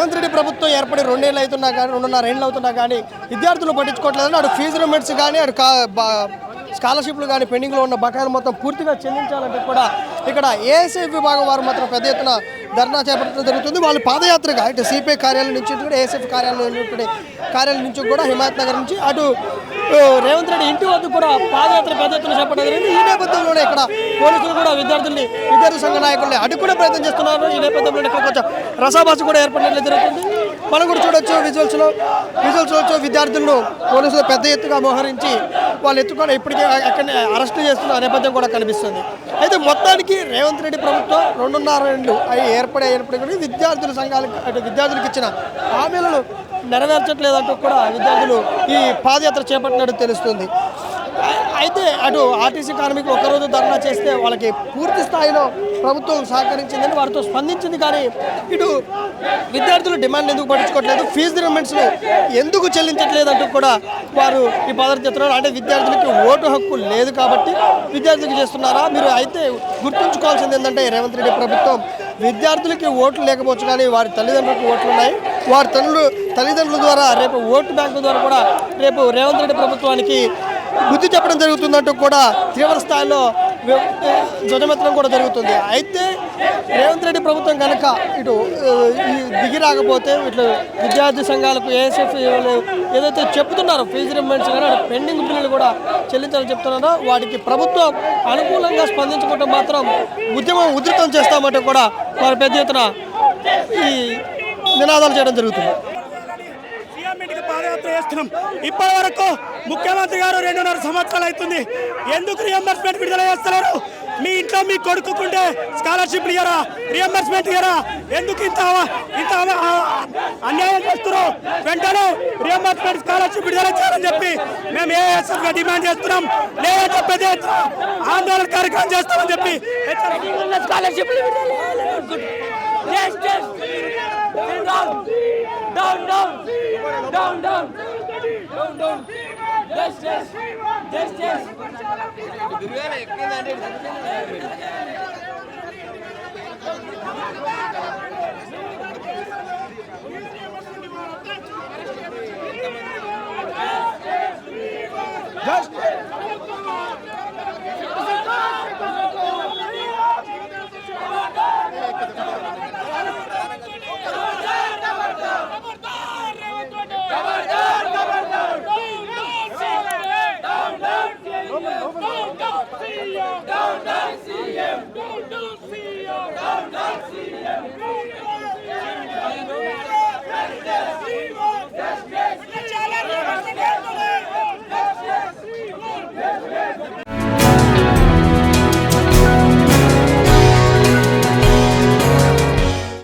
రేవంత్ రెడ్డి ప్రభుత్వం ఏర్పడి 2 ఏళ్ళు అవుతున్నా కానీ 2.5 ఏళ్ళు అవుతున్నా కానీ విద్యార్థులు పట్టించుకోవట్లేదని అటు ఫీజు రిమెంట్స్ కానీ అటు స్కాలర్షిప్లు కానీ పెండింగ్లో ఉన్న బకాయిలు మొత్తం పూర్తిగా చెల్లించాలంటే కూడా ఇక్కడ ఏఎస్ఎఫ్ విభాగం వారు మాత్రం పెద్ద ఎత్తున ధర్నా చేపట్టడం జరుగుతుంది. వాళ్ళు పాదయాత్రగా ఇటు సిపిఐ కార్యాలయం నుంచి కూడా ఏఎస్ఎఫ్ కార్యాలయం నుంచి కూడా హిమాయత్ నగర్ నుంచి అటు రేవంత్ రెడ్డి ఇంటి వద్ద కూడా పాదయాత్ర పెద్ద ఎత్తున చేపట్టడం జరిగింది. ఈ నేపథ్యంలోనే ఇక్కడ పోలీసులు కూడా విద్యార్థి సంఘ నాయకుల్ని అడ్డుకునే ప్రయత్నం చేస్తున్నారు. ఈ నేపథ్యంలో ఇక్కడ కొంచెం రసాభాస కూడా ఏర్పడినట్లు జరుగుతుంది. మనం కూడా చూడొచ్చు విజువల్స్లో విద్యార్థులను పోలీసులు పెద్ద ఎత్తుగా మోహరించి వాళ్ళు ఎత్తుకొని ఇప్పటికే అక్కడనే అరెస్టు చేస్తున్న నేపథ్యం కూడా కనిపిస్తుంది. అయితే మొత్తానికి రేవంత్ రెడ్డి ప్రభుత్వం 2.5 ఏళ్ళు ఏర్పడి విద్యార్థుల సంఘాలకు అటు విద్యార్థులకు ఇచ్చిన హామీలను నెరవేర్చట్లేదంటూ కూడా విద్యార్థులు ఈ పాదయాత్ర చేపట్టినట్టు తెలుస్తుంది. అయితే అటు ఆర్టీసీ కార్మికులు ఒకరోజు ధర్నా చేస్తే వాళ్ళకి పూర్తి స్థాయిలో ప్రభుత్వం సహకరించిందని వారితో స్పందించింది. కానీ ఇటు విద్యార్థులు డిమాండ్ ఎందుకు పట్టించుకోవట్లేదు, ఫీజు రిమెంట్స్ను ఎందుకు చెల్లించట్లేదంటూ కూడా వారు ఈ పాదయాత్ర చేస్తున్నారు. అంటే విద్యార్థులకి ఓటు హక్కు లేదు కాబట్టి విద్యార్థులకు చేస్తున్నారా? మీరు అయితే గుర్తుంచుకోవాల్సింది ఏంటంటే రేవంత్ రెడ్డి ప్రభుత్వం విద్యార్థులకి ఓట్లు లేకపోవచ్చు కానీ వారి తల్లిదండ్రులకు ఓట్లు ఉన్నాయి. వారి తల్లిదండ్రుల ద్వారా రేపు ఓటు బ్యాంకు ద్వారా కూడా రేపు రేవంత్ రెడ్డి ప్రభుత్వానికి బుద్ధి చెప్పడం జరుగుతుందంటూ కూడా తీవ్ర స్థాయిలో ధ్వజమెత్తడం కూడా జరుగుతుంది. అయితే రేవంత్ రెడ్డి ప్రభుత్వం కనుక ఇటు దిగి రాకపోతే ఇట్లా విద్యార్థి సంఘాలకు ఏఎస్ఎఫ్ ఏదైతే చెప్తున్నారో ఫీజు రిమెంట్స్ కానీ పెండింగ్ బిల్లులు కూడా చెల్లించాలని చెప్తున్నారో వాటికి ప్రభుత్వం అనుకూలంగా స్పందించకపోవడం మాత్రం ఉద్యమం ఉధృతం చేస్తామంటే కూడా వారు పెద్ద ఎత్తున ఈ నినాదాలు చేయడం జరుగుతుంది. పాదయాత్ర చేస్తున్నాం. ఇప్పటి వరకు ముఖ్యమంత్రి గారు 2.5 సంవత్సరాలు అవుతుంది. ఎందుకు రియంబర్స్మెంట్ విడుదల చేస్తున్నారు? మీ ఇంట్లో మీ కొడుకుంటే స్కాలర్షిప్ ఇయ్యరా, రియంబర్స్మెంట్ ఇయ్యరా? ఎందుకు ఇంత అన్యాయం చేస్తున్నారు? వెంటనే రియంబర్స్మెంట్ స్కాలర్షిప్ విడుదల చేయాలని చెప్పి మేము ఏఎస్ఎఫ్గా డిమాండ్ చేస్తున్నాం. లేదంటే పెద్ద ఎత్తున ఆందోళన కార్యక్రమం చేస్తామని చెప్పి స్కాలర్షిప్ down.